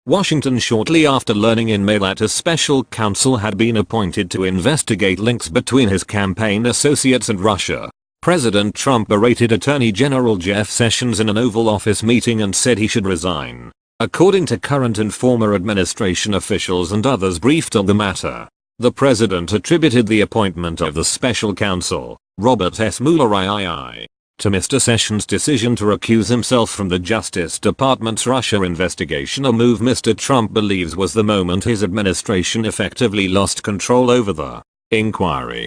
Washington shortly after learning in May that a special counsel had been appointed to investigate links between his campaign associates and Russia. President Trump berated Attorney General Jeff Sessions in an Oval Office meeting and said he should resign. According to current and former administration officials and others briefed on the matter, the president attributed the appointment of the special counsel, Robert S. Mueller III, to Mr. Sessions' decision to recuse himself from the Justice Department's Russia investigation, a move Mr. Trump believes was the moment his administration effectively lost control over the inquiry.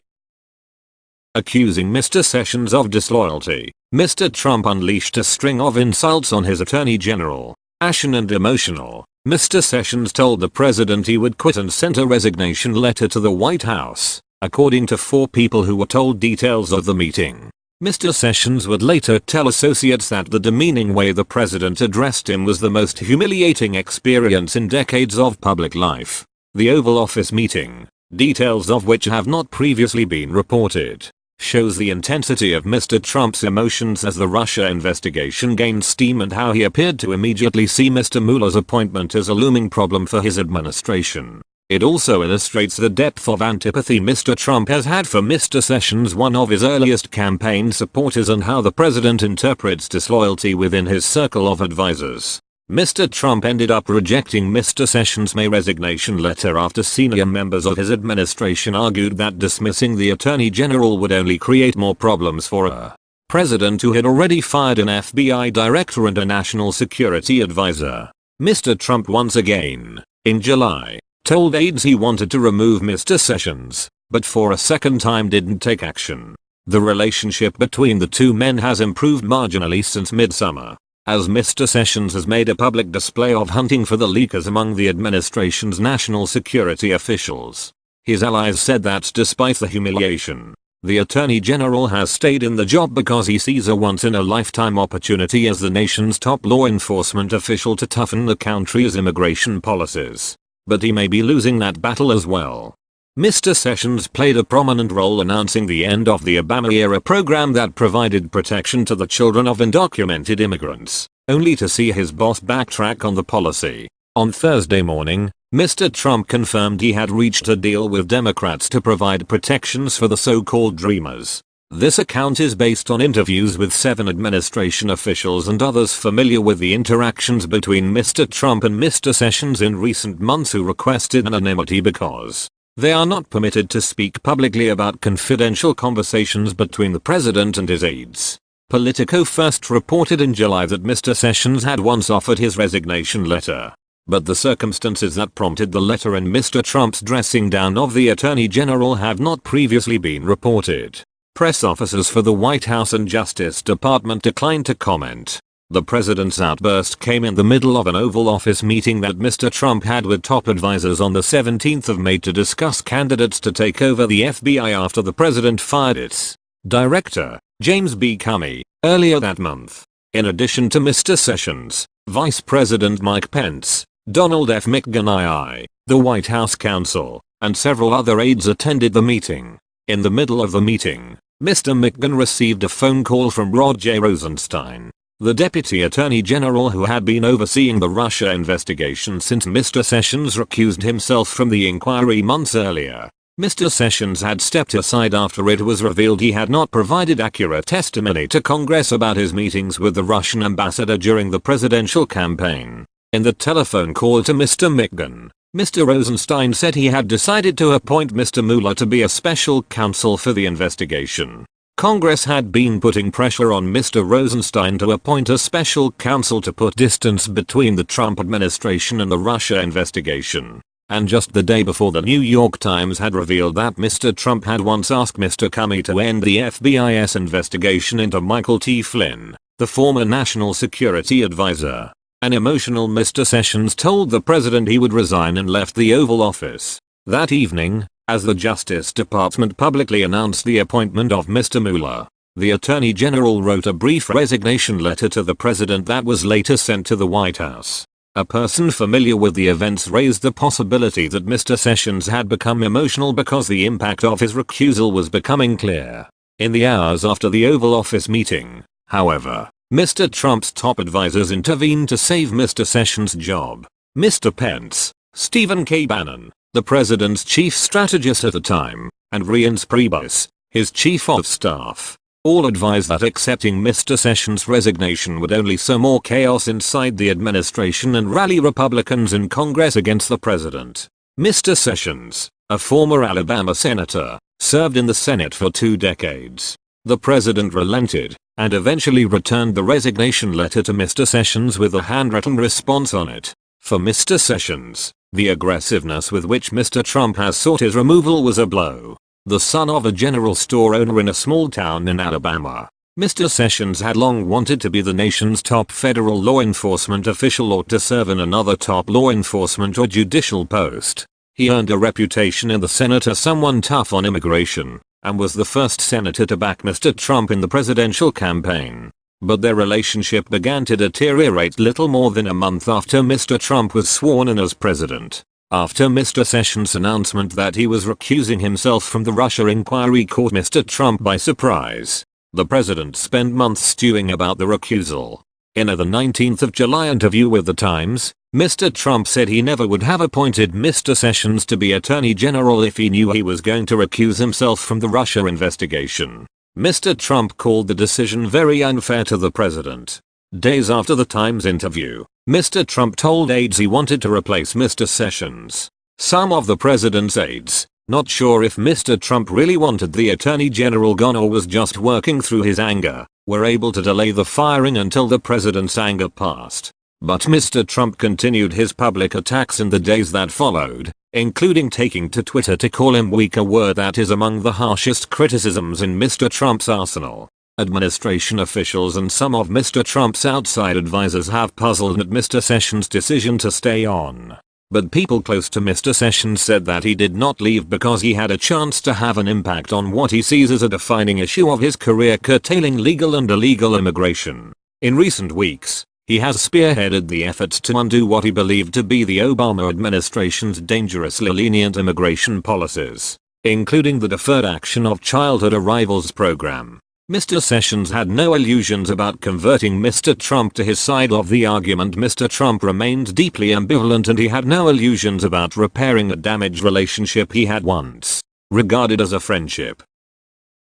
Accusing Mr. Sessions of disloyalty, Mr. Trump unleashed a string of insults on his attorney general. Ashen and emotional, Mr. Sessions told the president he would quit and sent a resignation letter to the White House, according to 4 people who were told details of the meeting. Mr. Sessions would later tell associates that the demeaning way the president addressed him was the most humiliating experience in decades of public life. The Oval Office meeting, details of which have not previously been reported, shows the intensity of Mr. Trump's emotions as the Russia investigation gained steam and how he appeared to immediately see Mr. Mueller's appointment as a looming problem for his administration. It also illustrates the depth of antipathy Mr. Trump has had for Mr. Sessions, one of his earliest campaign supporters, and how the president interprets disloyalty within his circle of advisors. Mr. Trump ended up rejecting Mr. Sessions' May resignation letter after senior members of his administration argued that dismissing the attorney general would only create more problems for a president who had already fired an FBI director and a national security advisor. Mr. Trump once again, in July, told aides he wanted to remove Mr. Sessions, but for a second time didn't take action. The relationship between the two men has improved marginally since midsummer, as Mr. Sessions has made a public display of hunting for the leakers among the administration's national security officials. His allies said that despite the humiliation, the Attorney General has stayed in the job because he sees a once-in-a-lifetime opportunity as the nation's top law enforcement official to toughen the country's immigration policies. But he may be losing that battle as well. Mr. Sessions played a prominent role announcing the end of the Obama-era program that provided protection to the children of undocumented immigrants, only to see his boss backtrack on the policy. On Thursday morning, Mr. Trump confirmed he had reached a deal with Democrats to provide protections for the so-called Dreamers. This account is based on interviews with 7 administration officials and others familiar with the interactions between Mr. Trump and Mr. Sessions in recent months who requested anonymity because they are not permitted to speak publicly about confidential conversations between the president and his aides. Politico first reported in July that Mr. Sessions had once offered his resignation letter, but the circumstances that prompted the letter and Mr. Trump's dressing down of the Attorney General have not previously been reported. Press officers for the White House and Justice Department declined to comment. The president's outburst came in the middle of an Oval Office meeting that Mr. Trump had with top advisors on the 17th of May to discuss candidates to take over the FBI after the president fired its director, James B. Comey, earlier that month. In addition to Mr. Sessions, Vice President Mike Pence, Donald F. McGahn II, the White House counsel, and several other aides attended the meeting. In the middle of the meeting, Mr. McGahn received a phone call from Rod J. Rosenstein, the Deputy Attorney General who had been overseeing the Russia investigation since Mr. Sessions recused himself from the inquiry months earlier. Mr. Sessions had stepped aside after it was revealed he had not provided accurate testimony to Congress about his meetings with the Russian ambassador during the presidential campaign. In the telephone call to Mr. McGahn, Mr. Rosenstein said he had decided to appoint Mr. Mueller to be a special counsel for the investigation. Congress had been putting pressure on Mr. Rosenstein to appoint a special counsel to put distance between the Trump administration and the Russia investigation. And just the day before, the New York Times had revealed that Mr. Trump had once asked Mr. Comey to end the FBI's investigation into Michael T. Flynn, the former national security advisor. An emotional Mr. Sessions told the president he would resign and left the Oval Office. That evening, as the Justice Department publicly announced the appointment of Mr. Mueller, the Attorney General wrote a brief resignation letter to the president that was later sent to the White House. A person familiar with the events raised the possibility that Mr. Sessions had become emotional because the impact of his recusal was becoming clear. In the hours after the Oval Office meeting, however, Mr. Trump's top advisors intervened to save Mr. Sessions' job. Mr. Pence, Stephen K. Bannon, the president's chief strategist at the time, and Reince Priebus, his chief of staff, all advised that accepting Mr. Sessions' resignation would only sow more chaos inside the administration and rally Republicans in Congress against the president. Mr. Sessions, a former Alabama senator, served in the Senate for 2 decades. The president relented and eventually returned the resignation letter to Mr. Sessions with a handwritten response on it. For Mr. Sessions, the aggressiveness with which Mr. Trump has sought his removal was a blow. The son of a general store owner in a small town in Alabama, Mr. Sessions had long wanted to be the nation's top federal law enforcement official or to serve in another top law enforcement or judicial post. He earned a reputation in the Senate as someone tough on immigration, and was the first senator to back Mr. Trump in the presidential campaign. But their relationship began to deteriorate little more than a month after Mr. Trump was sworn in as president. After Mr. Sessions' announcement that he was recusing himself from the Russia inquiry caught Mr. Trump by surprise. The president spent months stewing about the recusal. In a 19th of July interview with the Times, Mr. Trump said he never would have appointed Mr. Sessions to be Attorney General if he knew he was going to recuse himself from the Russia investigation. Mr. Trump called the decision very unfair to the president. Days after the Times interview, Mr. Trump told aides he wanted to replace Mr. Sessions. Some of the president's aides, not sure if Mr. Trump really wanted the Attorney General gone or was just working through his anger, were able to delay the firing until the president's anger passed. But Mr. Trump continued his public attacks in the days that followed, including taking to Twitter to call him weak, a word that is among the harshest criticisms in Mr. Trump's arsenal. Administration officials and some of Mr. Trump's outside advisors have puzzled at Mr. Sessions' decision to stay on. But people close to Mr. Sessions said that he did not leave because he had a chance to have an impact on what he sees as a defining issue of his career: curtailing legal and illegal immigration. In recent weeks, he has spearheaded the efforts to undo what he believed to be the Obama administration's dangerously lenient immigration policies, including the Deferred Action of Childhood Arrivals program. Mr. Sessions had no illusions about converting Mr. Trump to his side of the argument. Mr. Trump remained deeply ambivalent, and he had no illusions about repairing a damaged relationship he had once regarded as a friendship.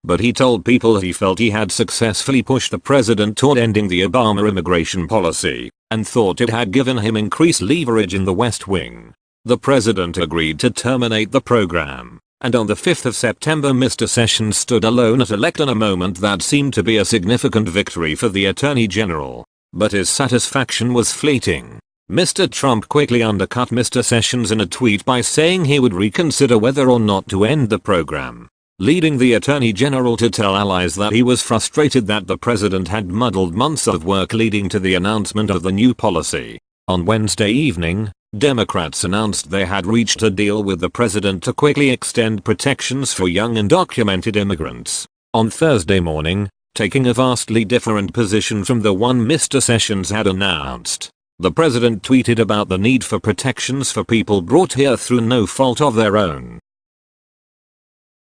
But he told people he felt he had successfully pushed the president toward ending the Obama immigration policy, and thought it had given him increased leverage in the West Wing. The president agreed to terminate the program, and on the 5th of September Mr. Sessions stood alone at elect in a moment that seemed to be a significant victory for the Attorney General. But his satisfaction was fleeting. Mr. Trump quickly undercut Mr. Sessions in a tweet by saying he would reconsider whether or not to end the program, leading the Attorney General to tell allies that he was frustrated that the president had muddled months of work leading to the announcement of the new policy. On Wednesday evening, Democrats announced they had reached a deal with the president to quickly extend protections for young undocumented immigrants. On Thursday morning, taking a vastly different position from the one Mr. Sessions had announced, the president tweeted about the need for protections for people brought here through no fault of their own.